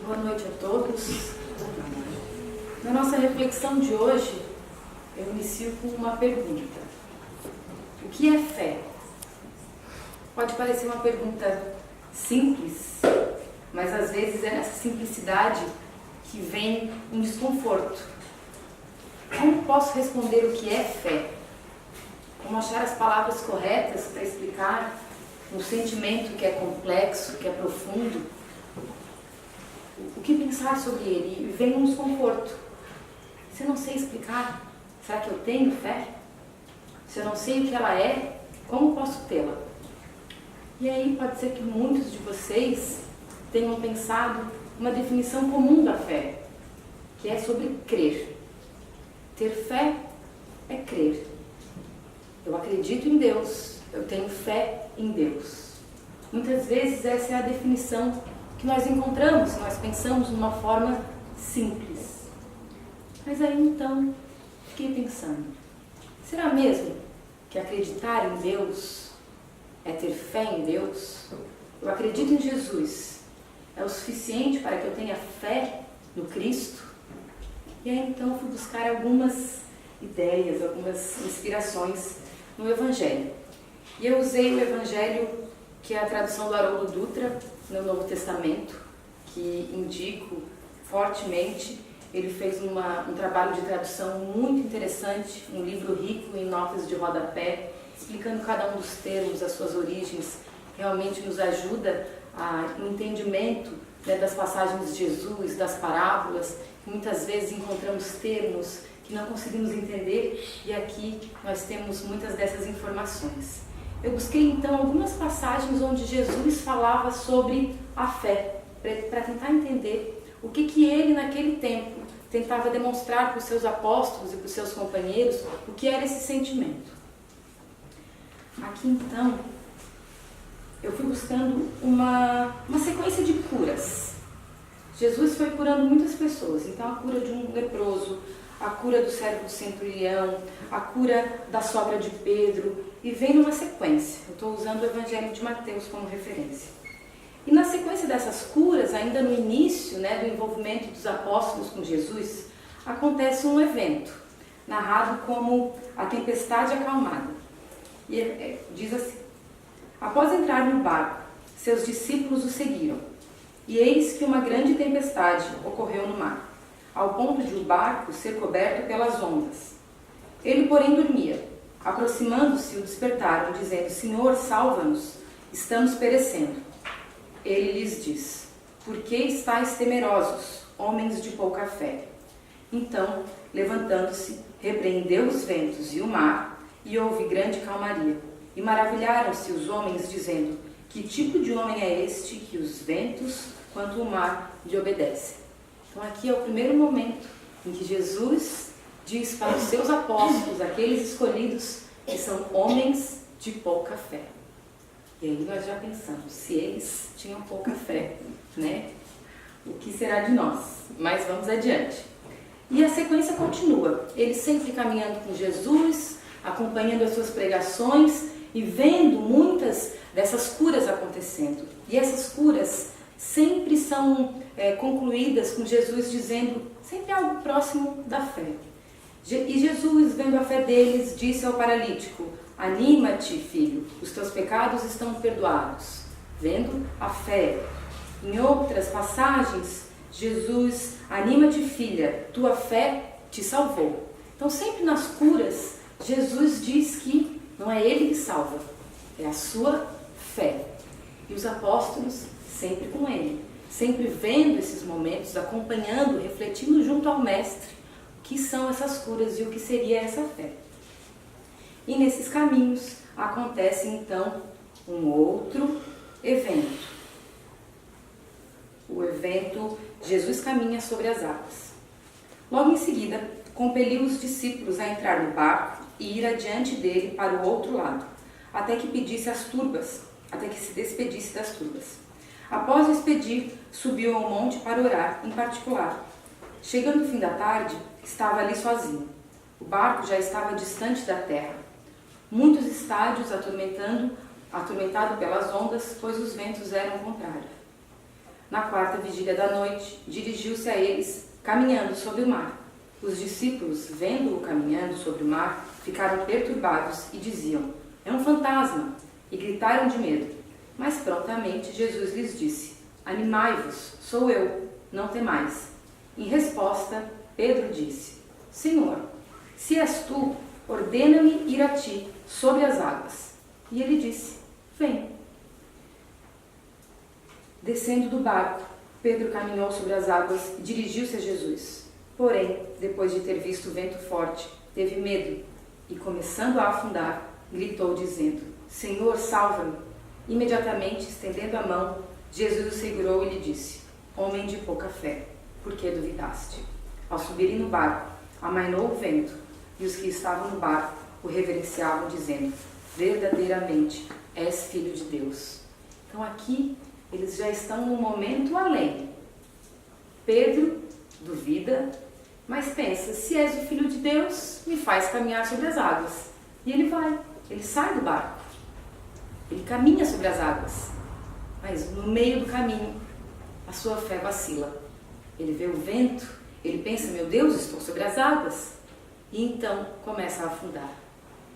Boa noite a todos. Na nossa reflexão de hoje, eu inicio com uma pergunta. O que é fé? Pode parecer uma pergunta simples, mas às vezes é nessa simplicidade que vem um desconforto. Como posso responder o que é fé? Como achar as palavras corretas para explicar um sentimento que é complexo, que é profundo? O que pensar sobre ele? E vem um desconforto. Se eu não sei explicar, será que eu tenho fé? Se eu não sei o que ela é, como posso tê-la? E aí pode ser que muitos de vocês tenham pensado uma definição comum da fé, que é sobre crer. Ter fé é crer. Eu acredito em Deus, eu tenho fé em Deus. Muitas vezes essa é a definição que nós encontramos se nós pensamos numa forma simples. Mas aí então, fiquei pensando, será mesmo que acreditar em Deus é ter fé em Deus? Eu acredito em Jesus, é o suficiente para que eu tenha fé no Cristo? E aí então fui buscar algumas ideias, algumas inspirações no Evangelho. E eu usei o Evangelho, que é a tradução do Haroldo Dutra, no Novo Testamento, que indico fortemente. Ele fez um trabalho de tradução muito interessante, um livro rico em notas de rodapé, explicando cada um dos termos, as suas origens. Realmente nos ajuda no entendimento, né, das passagens de Jesus, das parábolas. Muitas vezes encontramos termos que não conseguimos entender e aqui nós temos muitas dessas informações. Eu busquei então algumas passagens onde Jesus falava sobre a fé, para tentar entender o que ele naquele tempo tentava demonstrar para os seus apóstolos e para os seus companheiros, o que era esse sentimento. Aqui então, eu fui buscando uma sequência de curas. Jesus foi curando muitas pessoas, então a cura de um leproso, a cura do servo do centurião, a cura da sogra de Pedro, e vem numa sequência. Eu estou usando o Evangelho de Mateus como referência. E na sequência dessas curas, ainda no início, né, do envolvimento dos apóstolos com Jesus, acontece um evento, narrado como a tempestade acalmada. E diz assim: após entrar no barco, seus discípulos o seguiram, e eis que uma grande tempestade ocorreu no mar, ao ponto de o barco ser coberto pelas ondas. Ele, porém, dormia. Aproximando-se, o despertaram, dizendo: Senhor, salva-nos, estamos perecendo. Ele lhes diz: por que estáis temerosos, homens de pouca fé? Então, levantando-se, repreendeu os ventos e o mar, e houve grande calmaria. E maravilharam-se os homens, dizendo: que tipo de homem é este que os ventos quanto o mar lhe obedecem? Então aqui é o primeiro momento em que Jesus diz para os seus apóstolos, aqueles escolhidos, que são homens de pouca fé. E aí nós já pensamos, se eles tinham pouca fé, né? O que será de nós? Mas vamos adiante. E a sequência continua. Eles sempre caminhando com Jesus, acompanhando as suas pregações e vendo muitas dessas curas acontecendo. E essas curas sempre são concluídas com Jesus dizendo sempre algo próximo da fé. E Jesus, vendo a fé deles, disse ao paralítico: anima-te, filho, os teus pecados estão perdoados. Vendo a fé. Em outras passagens, Jesus: anima-te, filha, tua fé te salvou. Então sempre nas curas, Jesus diz que não é ele que salva, é a sua fé. E os apóstolos sempre com ele, sempre vendo esses momentos, acompanhando, refletindo junto ao Mestre o que são essas curas e o que seria essa fé. E nesses caminhos acontece então um outro evento. O evento Jesus caminha sobre as águas. Logo em seguida, compeliu os discípulos a entrar no barco e ir adiante dele para o outro lado, até que se despedisse das turbas. Após despedir, subiu ao monte para orar, em particular. Chegando o fim da tarde, estava ali sozinho. O barco já estava distante da terra. Muitos estádios atormentado pelas ondas, pois os ventos eram contrários. Na 4ª vigília da noite, dirigiu-se a eles, caminhando sobre o mar. Os discípulos, vendo-o caminhando sobre o mar, ficaram perturbados e diziam: é um fantasma! E gritaram de medo. Mas prontamente Jesus lhes disse: animai-vos, sou eu, não temais. Em resposta, Pedro disse: Senhor, se és tu, ordena-me ir a ti sobre as águas. E ele disse: vem. Descendo do barco, Pedro caminhou sobre as águas e dirigiu-se a Jesus. Porém, depois de ter visto o vento forte, teve medo e, começando a afundar, gritou dizendo: Senhor, salva-me! Imediatamente, estendendo a mão, Jesus o segurou e lhe disse: homem de pouca fé, por que duvidaste? Ao subirem no barco, amainou o vento, e os que estavam no barco o reverenciavam, dizendo: verdadeiramente és filho de Deus. Então aqui eles já estão num momento além. Pedro duvida, mas pensa: se és o filho de Deus, me faz caminhar sobre as águas. E ele vai, ele sai do barco, ele caminha sobre as águas, mas no meio do caminho a sua fé vacila. Ele vê o vento, ele pensa: meu Deus, estou sobre as águas. E então começa a afundar.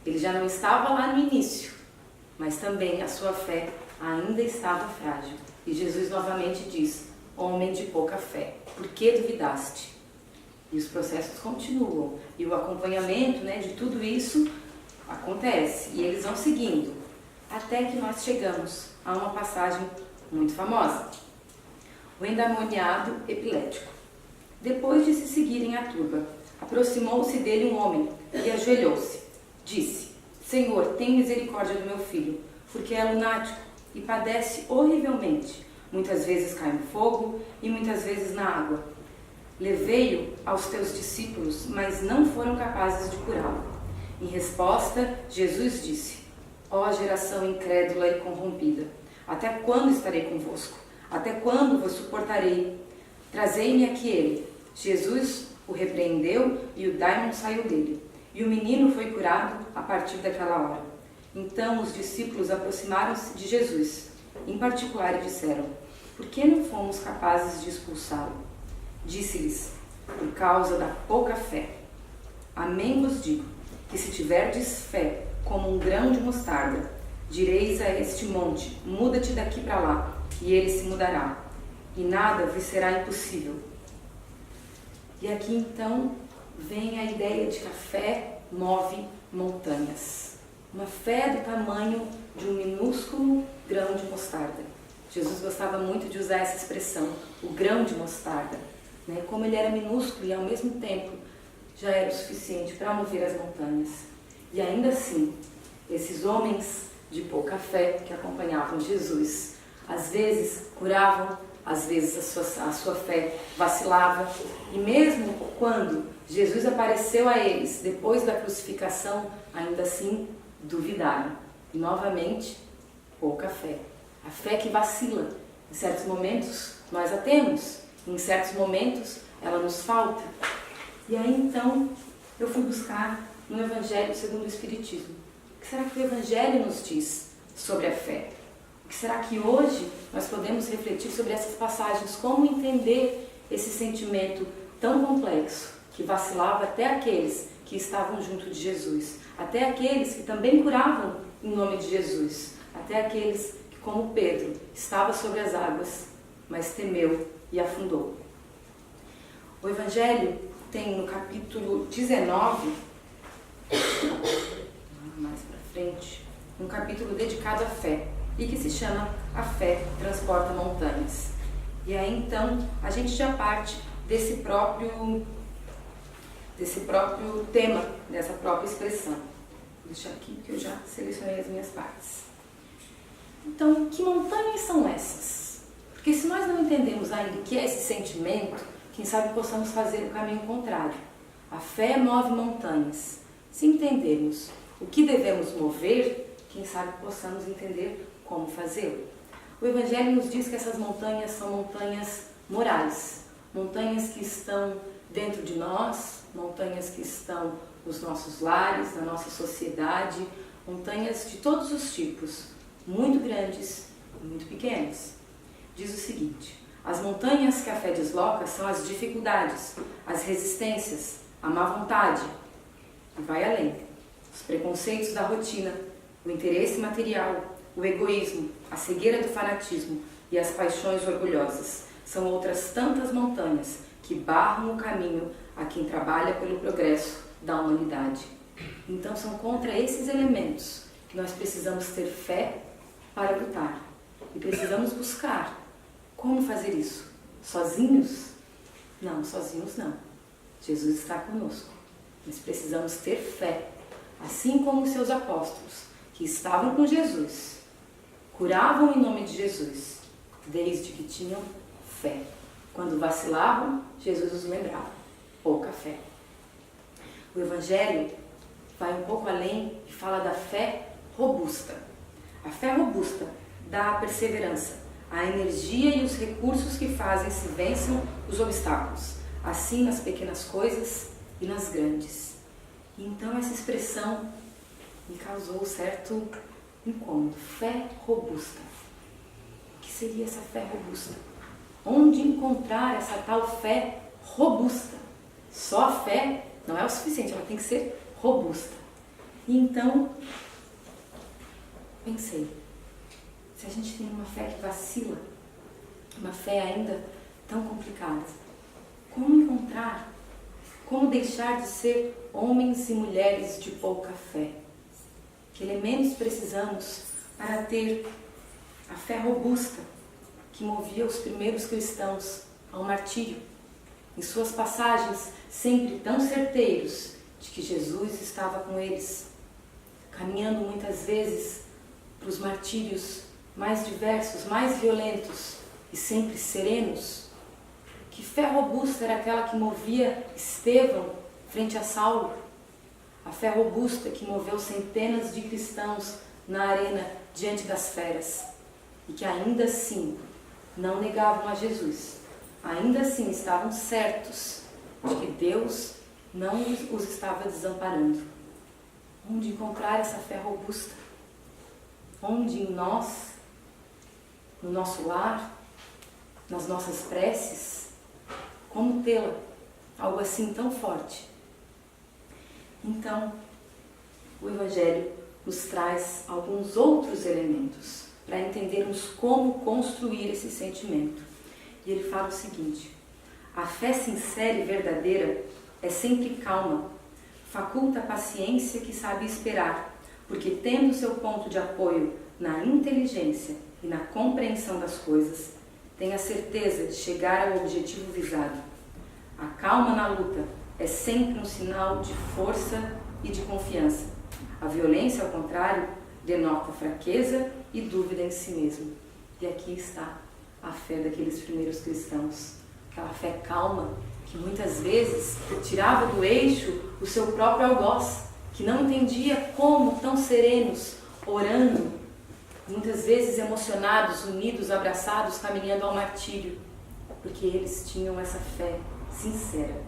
Ele já não estava lá no início, mas também a sua fé ainda estava frágil. E Jesus novamente diz: homem de pouca fé, por que duvidaste? E os processos continuam. E o acompanhamento, de tudo isso acontece. E eles vão seguindo. Até que nós chegamos a uma passagem muito famosa. O endemoniado epilético. Depois de se seguirem a turba, aproximou-se dele um homem e ajoelhou-se. Disse: Senhor, tem misericórdia do meu filho, porque é lunático e padece horrivelmente. Muitas vezes cai no fogo e muitas vezes na água. Levei-o aos teus discípulos, mas não foram capazes de curá-lo. Em resposta, Jesus disse: ó geração incrédula e corrompida, até quando estarei convosco? Até quando vos suportarei? Trazei-me aqui ele. Jesus o repreendeu e o daimon saiu dele. E o menino foi curado a partir daquela hora. Então os discípulos aproximaram-se de Jesus, em particular, e disseram: por que não fomos capazes de expulsá-lo? Disse-lhes: por causa da pouca fé. Amém vos digo, que se tiverdes fé como um grão de mostarda, direis a este monte: muda-te daqui para lá, e ele se mudará, e nada vos será impossível. E aqui então vem a ideia de que a fé move montanhas. Uma fé do tamanho de um minúsculo grão de mostarda. Jesus gostava muito de usar essa expressão, o grão de mostarda. Como ele era minúsculo e ao mesmo tempo já era o suficiente para mover as montanhas. E ainda assim, esses homens de pouca fé que acompanhavam Jesus, às vezes curavam, às vezes a sua fé vacilava. E mesmo quando Jesus apareceu a eles depois da crucificação, ainda assim duvidaram. E novamente, pouca fé. A fé que vacila. Em certos momentos nós a temos, em certos momentos ela nos falta. E aí então eu fui buscar no Evangelho segundo o Espiritismo. O que será que o Evangelho nos diz sobre a fé? O que será que hoje nós podemos refletir sobre essas passagens? Como entender esse sentimento tão complexo que vacilava até aqueles que estavam junto de Jesus, até aqueles que também curavam em nome de Jesus, até aqueles que, como Pedro, estava sobre as águas, mas temeu e afundou. O Evangelho tem no capítulo 19, mais para frente, um capítulo dedicado à fé e que se chama A Fé Transporta Montanhas. E aí então a gente já parte desse próprio tema, dessa própria expressão. Vou deixar aqui que eu já selecionei as minhas partes. Então, que montanhas são essas? Porque se nós não entendemos ainda o que é esse sentimento, quem sabe possamos fazer o caminho contrário. A fé move montanhas. Se entendermos o que devemos mover, quem sabe possamos entender como fazê-lo. O Evangelho nos diz que essas montanhas são montanhas morais, montanhas que estão dentro de nós, montanhas que estão nos nossos lares, na nossa sociedade, montanhas de todos os tipos, muito grandes e muito pequenas. Diz o seguinte: As montanhas que a fé desloca são as dificuldades, as resistências, a má vontade, e vai além. Os preconceitos da rotina, o interesse material, o egoísmo, a cegueira do fanatismo e as paixões orgulhosas são outras tantas montanhas que barram o caminho a quem trabalha pelo progresso da humanidade. Então são contra esses elementos que nós precisamos ter fé para lutar. E precisamos buscar como fazer isso. Sozinhos? Não, sozinhos não. Jesus está conosco. Nós precisamos ter fé, assim como os seus apóstolos, que estavam com Jesus, curavam em nome de Jesus, desde que tinham fé. Quando vacilavam, Jesus os lembrava. Pouca fé. O Evangelho vai um pouco além e fala da fé robusta. A fé robusta dá a perseverança, a energia e os recursos que fazem se vençam os obstáculos, assim nas pequenas coisas e nas grandes. E então essa expressão me causou certo incômodo. Fé robusta. O que seria essa fé robusta? Onde encontrar essa tal fé robusta? Só a fé não é o suficiente, ela tem que ser robusta. E então, pensei, se a gente tem uma fé que vacila, uma fé ainda tão complicada, como encontrar, como deixar de ser homens e mulheres de pouca fé? Que elementos precisamos para ter a fé robusta que movia os primeiros cristãos ao martírio, em suas passagens sempre tão certeiros de que Jesus estava com eles, caminhando muitas vezes para os martírios mais diversos, mais violentos e sempre serenos? Que fé robusta era aquela que movia Estevão frente a Saulo? A fé robusta que moveu centenas de cristãos na arena diante das feras e que ainda assim não negavam a Jesus, ainda assim estavam certos de que Deus não os estava desamparando. Onde encontrar essa fé robusta? Onde em nós, no nosso lar, nas nossas preces? Como tê-la? Algo assim tão forte. Então, o Evangelho nos traz alguns outros elementos para entendermos como construir esse sentimento. E ele fala o seguinte: a fé sincera e verdadeira é sempre calma, faculta a paciência que sabe esperar, porque tendo seu ponto de apoio na inteligência e na compreensão das coisas, tem a certeza de chegar ao objetivo visado. A calma na luta é sempre um sinal de força e de confiança. A violência, ao contrário, denota fraqueza e dúvida em si mesmo. E aqui está a fé daqueles primeiros cristãos, aquela fé calma que muitas vezes tirava do eixo o seu próprio algoz, que não entendia como, tão serenos, orando, muitas vezes emocionados, unidos, abraçados, caminhando ao martírio, porque eles tinham essa fé sincera,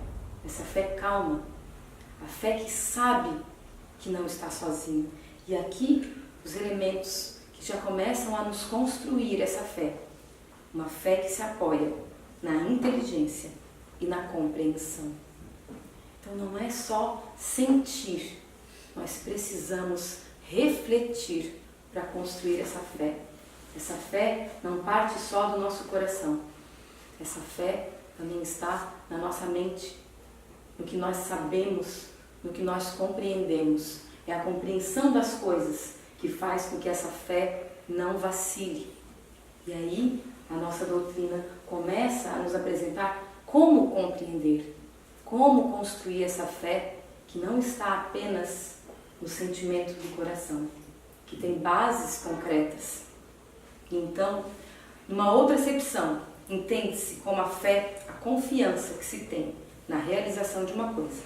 essa fé calma, a fé que sabe que não está sozinho. E aqui os elementos que já começam a nos construir essa fé, uma fé que se apoia na inteligência e na compreensão. Então não é só sentir, nós precisamos refletir para construir essa fé. Essa fé não parte só do nosso coração, essa fé também está na nossa mente, no que nós sabemos, no que nós compreendemos. É a compreensão das coisas que faz com que essa fé não vacile. E aí a nossa doutrina começa a nos apresentar como compreender, como construir essa fé que não está apenas no sentimento do coração, que tem bases concretas. Então, numa outra acepção, entende-se como a fé, a confiança que se tem na realização de uma coisa,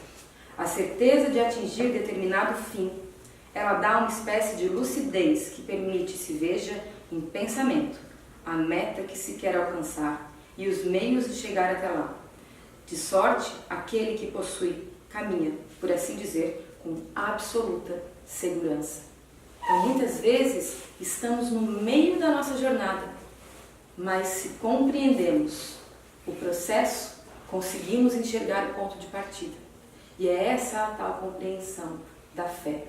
a certeza de atingir determinado fim. Ela dá uma espécie de lucidez que permite se veja em pensamento a meta que se quer alcançar e os meios de chegar até lá. De sorte, aquele que possui caminha, por assim dizer, com absoluta segurança. Então, muitas vezes, estamos no meio da nossa jornada mas se compreendemos o processo, conseguimos enxergar o ponto de partida. E é essa a tal compreensão da fé.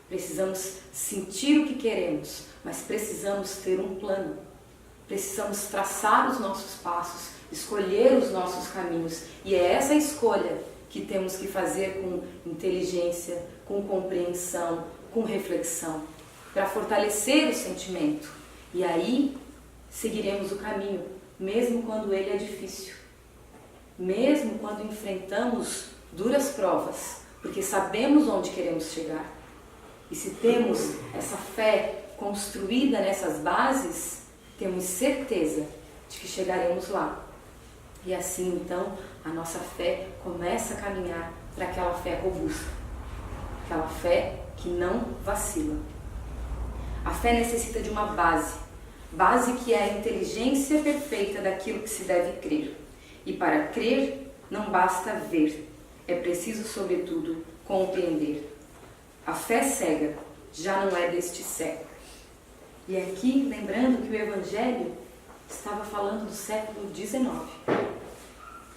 Precisamos sentir o que queremos, mas precisamos ter um plano. Precisamos traçar os nossos passos, escolher os nossos caminhos. E é essa escolha que temos que fazer com inteligência, com compreensão, com reflexão, para fortalecer o sentimento. E aí seguiremos o caminho, mesmo quando ele é difícil. Mesmo quando enfrentamos duras provas, porque sabemos onde queremos chegar. E se temos essa fé construída nessas bases, temos certeza de que chegaremos lá. E assim, então, a nossa fé começa a caminhar para aquela fé robusta, aquela fé que não vacila. A fé necessita de uma base que é a inteligência perfeita daquilo que se deve crer. E para crer, não basta ver, é preciso, sobretudo, compreender. A fé cega já não é deste século. E aqui, lembrando que o Evangelho estava falando do século XIX.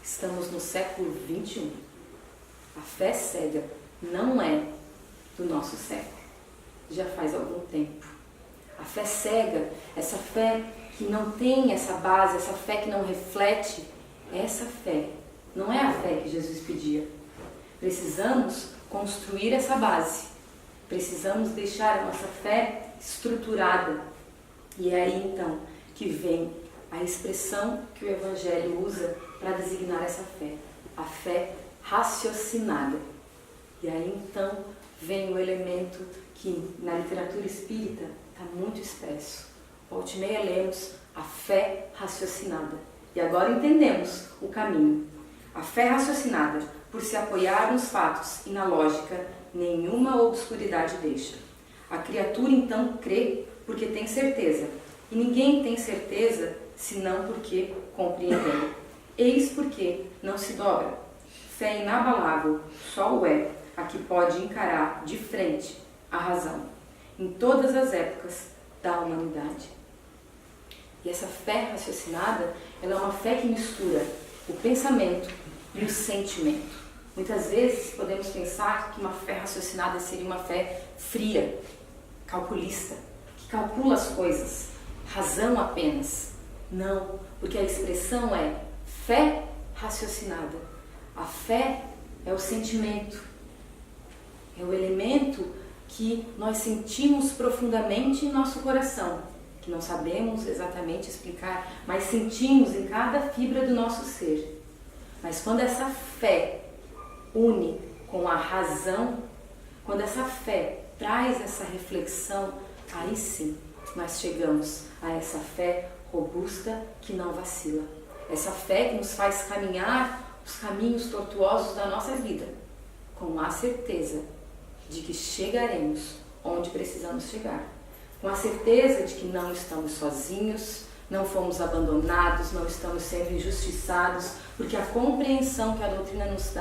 Estamos no século XXI. A fé cega não é do nosso século. Já faz algum tempo. A fé cega, essa fé que não tem essa base, essa fé que não reflete, essa fé não é a fé que Jesus pedia. Precisamos construir essa base. Precisamos deixar a nossa fé estruturada. E é aí então que vem a expressão que o Evangelho usa para designar essa fé. A fé raciocinada. E aí então vem o elemento que na literatura espírita está muito expresso. Volta e meia lemos a fé raciocinada. E agora entendemos o caminho. A fé raciocinada, por se apoiar nos fatos e na lógica, nenhuma obscuridade deixa. A criatura então crê porque tem certeza, e ninguém tem certeza senão porque compreendeu. Eis porque não se dobra. Fé inabalável só o é a que pode encarar de frente a razão, em todas as épocas da humanidade. E essa fé raciocinada, ela é uma fé que mistura o pensamento e o sentimento. Muitas vezes podemos pensar que uma fé raciocinada seria uma fé fria, calculista, que calcula as coisas, razão apenas. Não, porque a expressão é fé raciocinada. A fé é o sentimento, é o elemento que nós sentimos profundamente em nosso coração, que não sabemos exatamente explicar, mas sentimos em cada fibra do nosso ser. Mas quando essa fé une com a razão, quando essa fé traz essa reflexão, aí sim nós chegamos a essa fé robusta que não vacila. Essa fé que nos faz caminhar os caminhos tortuosos da nossa vida, com a certeza de que chegaremos onde precisamos chegar. Com a certeza de que não estamos sozinhos, não fomos abandonados, não estamos sendo injustiçados, porque a compreensão que a doutrina nos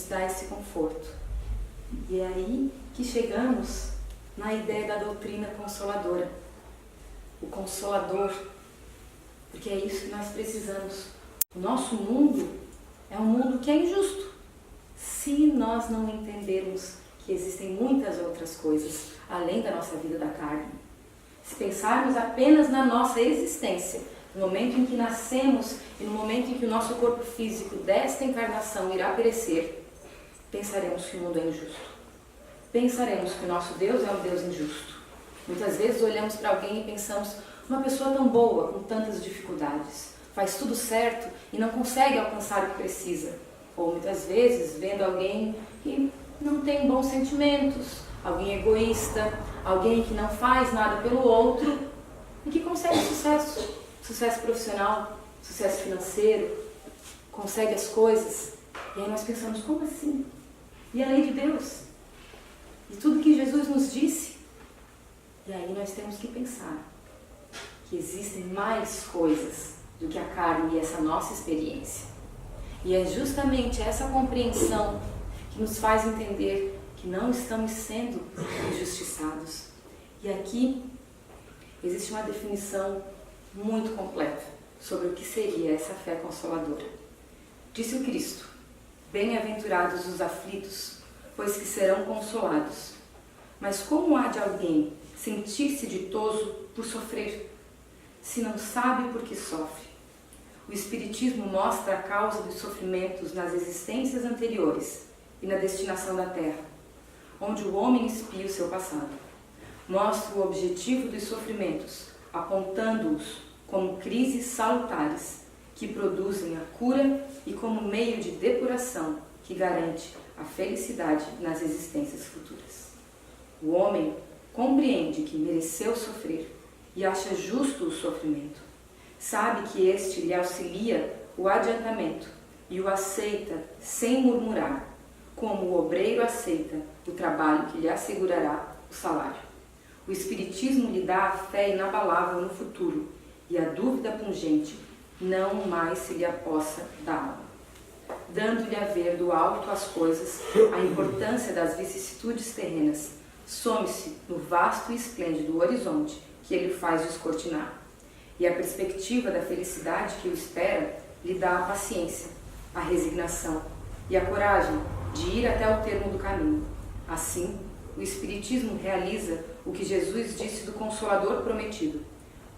dá esse conforto. E é aí que chegamos na ideia da doutrina consoladora. O Consolador, porque é isso que nós precisamos. O nosso mundo é um mundo que é injusto, se nós não entendermos que existem muitas outras coisas além da nossa vida da carne. Se pensarmos apenas na nossa existência, no momento em que nascemos e no momento em que o nosso corpo físico desta encarnação irá perecer, pensaremos que o mundo é injusto. Pensaremos que o nosso Deus é um Deus injusto. Muitas vezes olhamos para alguém e pensamos, uma pessoa tão boa, com tantas dificuldades, faz tudo certo e não consegue alcançar o que precisa. Ou muitas vezes vendo alguém que não tem bons sentimentos, alguém egoísta, alguém que não faz nada pelo outro e que consegue sucesso profissional, sucesso financeiro, consegue as coisas. E aí nós pensamos, como assim? E a lei de Deus? E tudo que Jesus nos disse? E aí nós temos que pensar que existem mais coisas do que a carne e essa nossa experiência. E é justamente essa compreensão que nos faz entender que não estamos sendo injustiçados. E aqui existe uma definição muito completa sobre o que seria essa fé consoladora. Disse o Cristo: bem-aventurados os aflitos, pois que serão consolados. Mas como há de alguém sentir-se ditoso por sofrer, se não sabe por que sofre? O Espiritismo mostra a causa dos sofrimentos nas existências anteriores e na destinação da Terra, onde o homem espia o seu passado. Mostra o objetivo dos sofrimentos, apontando-os como crises salutares que produzem a cura e como meio de depuração que garante a felicidade nas existências futuras. O homem compreende que mereceu sofrer e acha justo o sofrimento. Sabe que este lhe auxilia o adiantamento e o aceita sem murmurar, como o obreiro aceita o trabalho que lhe assegurará o salário. O Espiritismo lhe dá a fé inabalável no futuro e a dúvida pungente não mais se lhe apossa da alma, dando-lhe a ver do alto as coisas, a importância das vicissitudes terrenas, some-se no vasto e esplêndido horizonte que ele faz descortinar. E a perspectiva da felicidade que o espera lhe dá a paciência, a resignação e a coragem de ir até o termo do caminho. Assim, o Espiritismo realiza o que Jesus disse do Consolador prometido: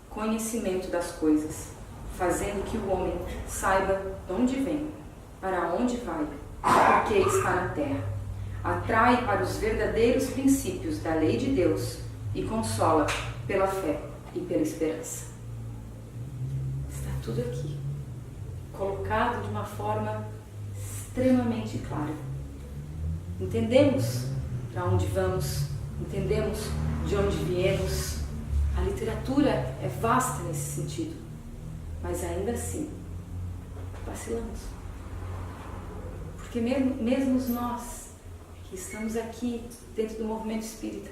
conhecimento das coisas, fazendo que o homem saiba de onde vem, para onde vai, por que está na terra. Atrai para os verdadeiros princípios da lei de Deus e consola pela fé e pela esperança. Está tudo aqui, colocado de uma forma extremamente clara. Entendemos para onde vamos, entendemos de onde viemos. A literatura é vasta nesse sentido, mas ainda assim vacilamos. Porque mesmo nós que estamos aqui dentro do movimento espírita,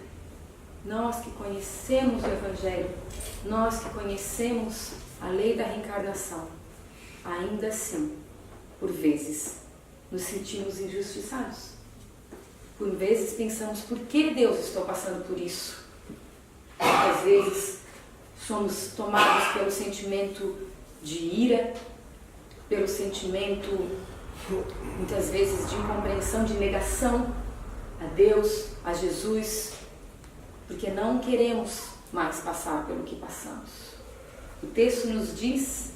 nós que conhecemos o Evangelho, nós que conhecemos a lei da reencarnação, ainda assim, por vezes, nos sentimos injustiçados. Por vezes pensamos: por que Deus estou passando por isso? Às vezes somos tomados pelo sentimento de ira, pelo sentimento, muitas vezes, de incompreensão, de negação a Deus, a Jesus, porque não queremos mais passar pelo que passamos. O texto nos diz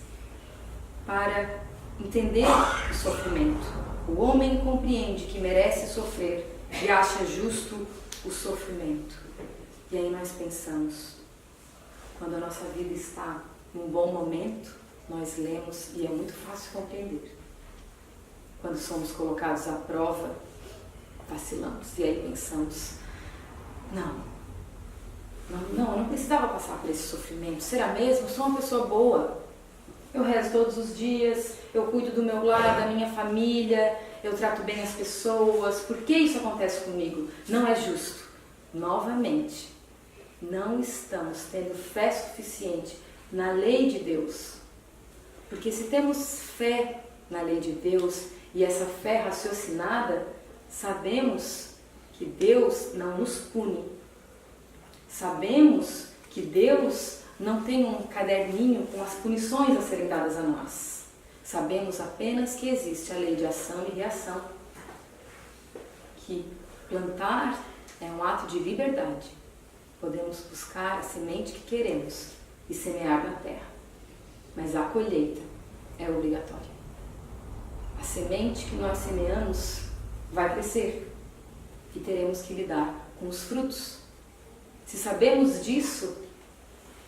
para entender o sofrimento. O homem compreende que merece sofrer e acha justo o sofrimento. E aí nós pensamos, quando a nossa vida está num bom momento, nós lemos e é muito fácil compreender. Quando somos colocados à prova, vacilamos e aí pensamos: eu não precisava passar por esse sofrimento. Será mesmo? Eu sou uma pessoa boa. Eu rezo todos os dias, eu cuido do meu lar, da minha família, eu trato bem as pessoas. Por que isso acontece comigo? Não é justo. Novamente, não estamos tendo fé suficiente na lei de Deus. Porque se temos fé na lei de Deus e essa fé raciocinada, sabemos que Deus não nos pune. Sabemos que Deus não tem um caderninho com as punições a serem dadas a nós. Sabemos apenas que existe a lei de ação e reação. Que plantar é um ato de liberdade. Podemos buscar a semente que queremos e semear na terra. Mas a colheita é obrigatória. A semente que nós semeamos vai crescer e teremos que lidar com os frutos. Se sabemos disso,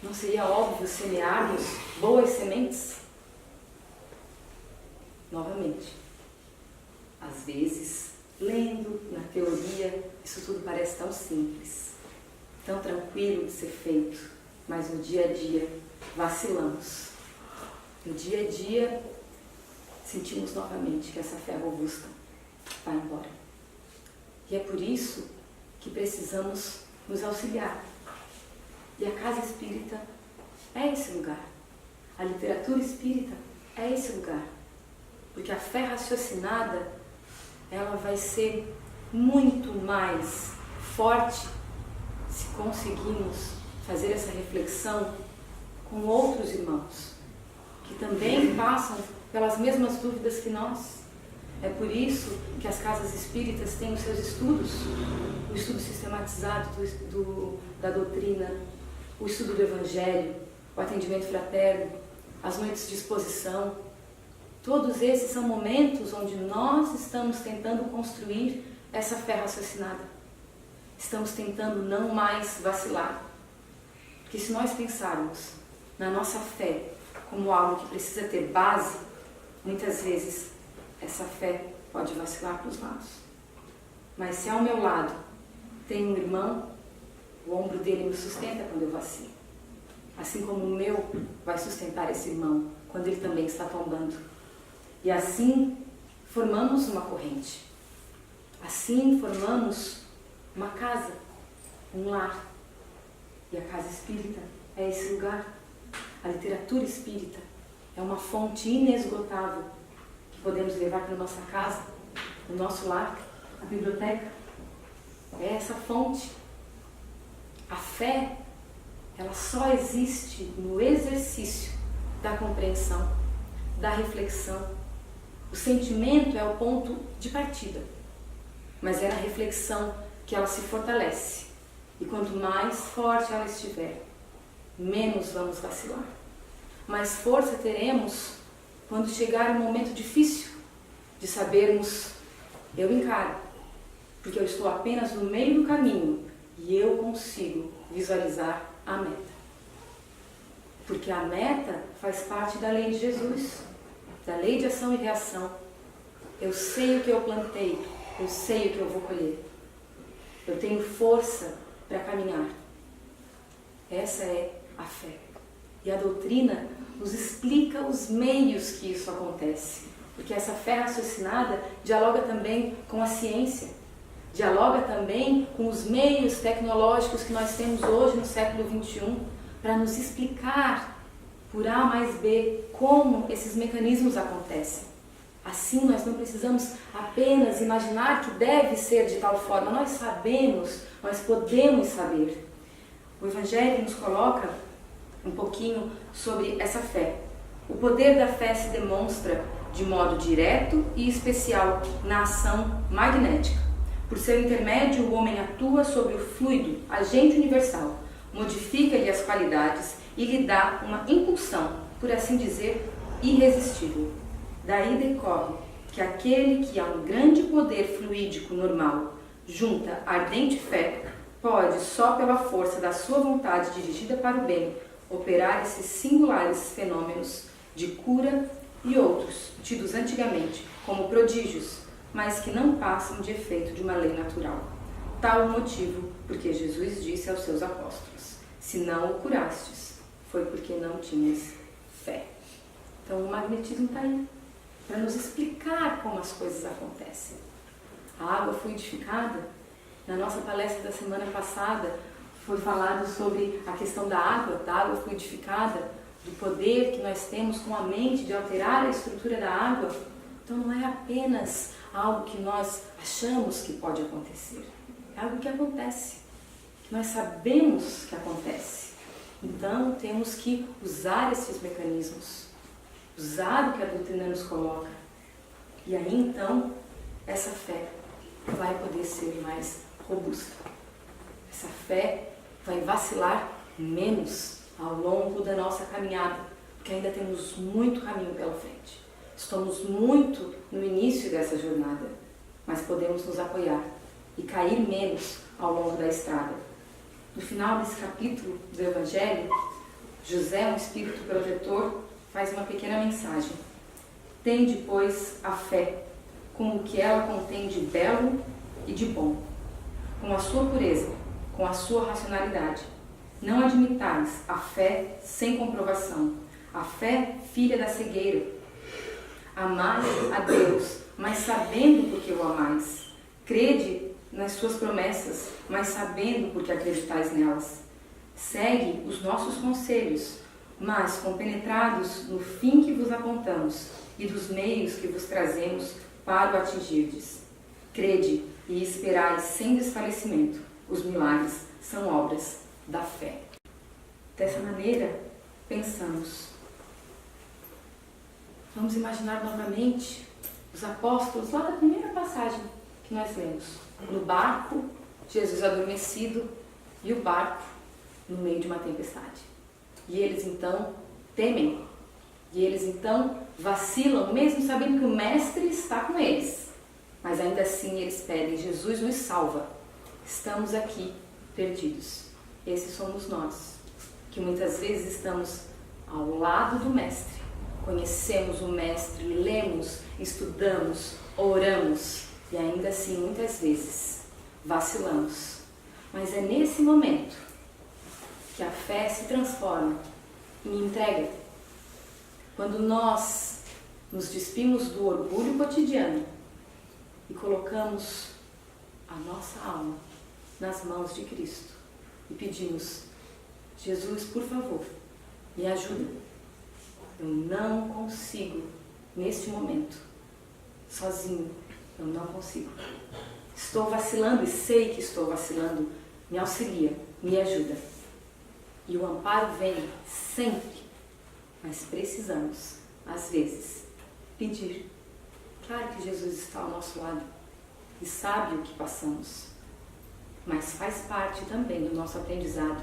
não seria óbvio semearmos boas sementes? Novamente, às vezes, lendo na teoria, isso tudo parece tão simples, tão tranquilo de ser feito, mas no dia a dia vacilamos. No dia a dia sentimos novamente que essa fé robusta vai embora. E é por isso que precisamos nos auxiliar. E a casa espírita é esse lugar. A literatura espírita é esse lugar. Porque a fé raciocinada, ela vai ser muito mais forte se conseguirmos fazer essa reflexão com outros irmãos que também passam pelas mesmas dúvidas que nós. É por isso que as casas espíritas têm os seus estudos, o estudo sistematizado da doutrina, o estudo do Evangelho, o atendimento fraterno, as noites de exposição. Todos esses são momentos onde nós estamos tentando construir essa fé raciocinada. Estamos tentando não mais vacilar. Porque se nós pensarmos na nossa fé como algo que precisa ter base, muitas vezes essa fé pode vacilar para os lados. Mas se ao meu lado tem um irmão, o ombro dele me sustenta quando eu vacilo. Assim como o meu vai sustentar esse irmão quando ele também está tombando. E assim formamos uma corrente. Assim formamos uma casa, um lar. E a casa espírita é esse lugar. A literatura espírita é uma fonte inesgotável que podemos levar para a nossa casa, no nosso lar, a biblioteca. É essa fonte. A fé, ela só existe no exercício da compreensão, da reflexão. O sentimento é o ponto de partida, mas é na reflexão que ela se fortalece. E quanto mais forte ela estiver, menos vamos vacilar. Mais força teremos quando chegar um momento difícil de sabermos, eu encaro, porque eu estou apenas no meio do caminho e eu consigo visualizar a meta. Porque a meta faz parte da lei de Jesus, da lei de ação e reação. Eu sei o que eu plantei, eu sei o que eu vou colher. Eu tenho força para caminhar. Essa é a fé. E a doutrina nos explica os meios que isso acontece. Porque essa fé raciocinada dialoga também com a ciência, dialoga também com os meios tecnológicos que nós temos hoje no século XXI para nos explicar por A mais B como esses mecanismos acontecem. Assim nós não precisamos apenas imaginar que deve ser de tal forma. Nós sabemos, nós podemos saber. O Evangelho nos coloca um pouquinho sobre essa fé. O poder da fé se demonstra de modo direto e especial na ação magnética. Por seu intermédio, o homem atua sobre o fluido, agente universal, modifica-lhe as qualidades e lhe dá uma impulsão, por assim dizer, irresistível. Daí decorre que aquele que há um grande poder fluídico normal junta ardente fé, pode, só pela força da sua vontade dirigida para o bem, operar esses singulares fenômenos de cura e outros, tidos antigamente como prodígios, mas que não passam de efeito de uma lei natural. Tal o motivo porque Jesus disse aos seus apóstolos: se não o curastes, foi porque não tinhas fé. Então o magnetismo está aí, para nos explicar como as coisas acontecem. A água fluidificada, na nossa palestra da semana passada, foi falado sobre a questão da água fluidificada, do poder que nós temos com a mente de alterar a estrutura da água. Então não é apenas algo que nós achamos que pode acontecer, é algo que acontece, que nós sabemos que acontece. Então temos que usar esses mecanismos, usar o que a doutrina nos coloca, e aí então essa fé vai poder ser mais robusta. Essa fé vai vacilar menos ao longo da nossa caminhada, porque ainda temos muito caminho pela frente. Estamos muito no início dessa jornada, mas podemos nos apoiar e cair menos ao longo da estrada. No final desse capítulo do Evangelho, José, um espírito protetor, faz uma pequena mensagem. Tende, pois, a fé, com o que ela contém de belo e de bom, com a sua pureza, com a sua racionalidade. Não admitais a fé sem comprovação, a fé filha da cegueira. Amai a Deus, mas sabendo por que o amais. Crede nas suas promessas, mas sabendo por que acreditais nelas. Segue os nossos conselhos, mas compenetrados no fim que vos apontamos e dos meios que vos trazemos para o atingirdes. Crede e esperai sem desfalecimento. Os milagres são obras da fé. Dessa maneira, pensamos. Vamos imaginar novamente os apóstolos lá da primeira passagem que nós lemos. No barco, Jesus adormecido e o barco no meio de uma tempestade. E eles então temem. E eles então vacilam, mesmo sabendo que o Mestre está com eles. Mas ainda assim eles pedem: Jesus nos salva. Estamos aqui perdidos. Esses somos nós, que muitas vezes estamos ao lado do Mestre. Conhecemos o Mestre, lemos, estudamos, oramos e ainda assim muitas vezes vacilamos. Mas é nesse momento que a fé se transforma em entrega. Quando nós nos despimos do orgulho cotidiano e colocamos a nossa alma nas mãos de Cristo e pedimos: Jesus, por favor, me ajuda. Eu não consigo, neste momento, sozinho, eu não consigo. Estou vacilando e sei que estou vacilando. Me auxilia, me ajuda. E o amparo vem sempre, mas precisamos, às vezes, pedir. Claro que Jesus está ao nosso lado e sabe o que passamos, mas faz parte também do nosso aprendizado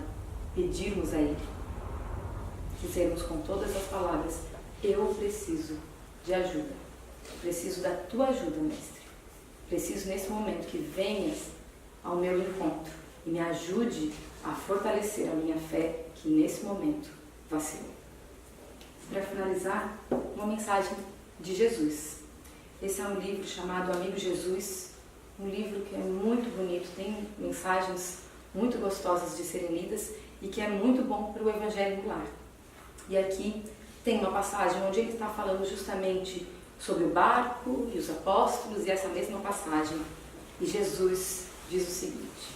pedirmos a Ele. Dizermos com todas as palavras: eu preciso de ajuda. Preciso da tua ajuda, Mestre. Preciso nesse momento que venhas ao meu encontro e me ajude a fortalecer a minha fé que nesse momento vacilou. Para finalizar, uma mensagem de Jesus. Esse é um livro chamado Amigo Jesus, um livro que é muito bonito, tem mensagens muito gostosas de serem lidas e que é muito bom para o Evangelho no lar. E aqui tem uma passagem onde ele está falando justamente sobre o barco e os apóstolos, e essa mesma passagem. E Jesus diz o seguinte: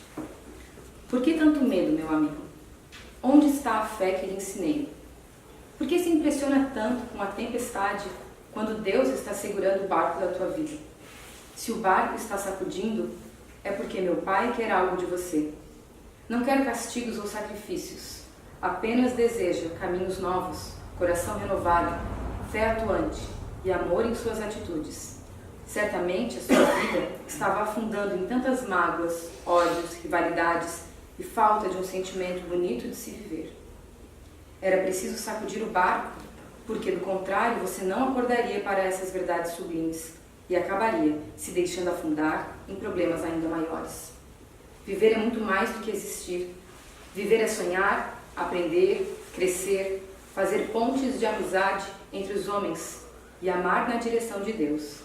por que tanto medo, meu amigo? Onde está a fé que lhe ensinei? Por que se impressiona tanto com a tempestade quando Deus está segurando o barco da tua vida? Se o barco está sacudindo, é porque meu Pai quer algo de você. Não quer castigos ou sacrifícios, apenas deseja caminhos novos, coração renovado, fé atuante e amor em suas atitudes. Certamente a sua vida estava afundando em tantas mágoas, ódios, rivalidades e falta de um sentimento bonito de se viver. Era preciso sacudir o barco, porque do contrário você não acordaria para essas verdades sublimes e acabaria se deixando afundar em problemas ainda maiores. Viver é muito mais do que existir. Viver é sonhar, aprender, crescer, fazer pontes de amizade entre os homens e amar na direção de Deus.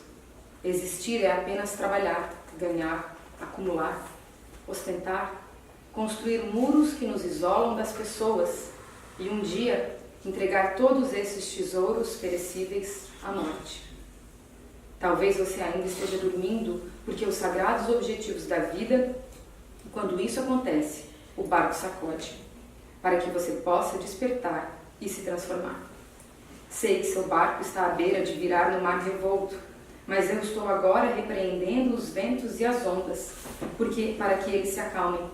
Existir é apenas trabalhar, ganhar, acumular, ostentar, construir muros que nos isolam das pessoas e um dia entregar todos esses tesouros perecíveis à morte. Talvez você ainda esteja dormindo porque os sagrados objetivos da vida, quando isso acontece, o barco sacode, para que você possa despertar e se transformar. Sei que seu barco está à beira de virar no mar revolto, mas eu estou agora repreendendo os ventos e as ondas, para que eles se acalmem.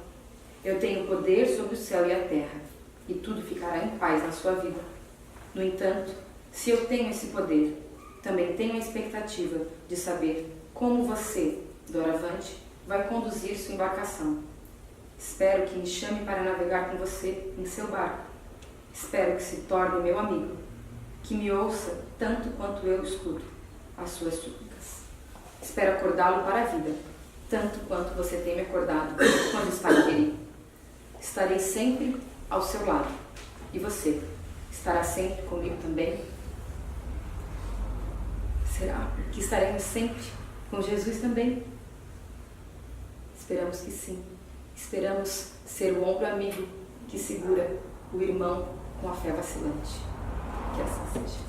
Eu tenho poder sobre o céu e a terra, e tudo ficará em paz na sua vida. No entanto, se eu tenho esse poder, também tenho a expectativa de saber como você, doravante, vai conduzir sua embarcação. Espero que me chame para navegar com você em seu barco. Espero que se torne meu amigo, que me ouça tanto quanto eu escuto as suas súplicas. Espero acordá-lo para a vida, tanto quanto você tem me acordado quando está querido. Estarei sempre ao seu lado. E você estará sempre comigo também? Será que estaremos sempre com Jesus também? Esperamos que sim. Esperamos ser o ombro amigo que segura o irmão com a fé vacilante. Que assim seja.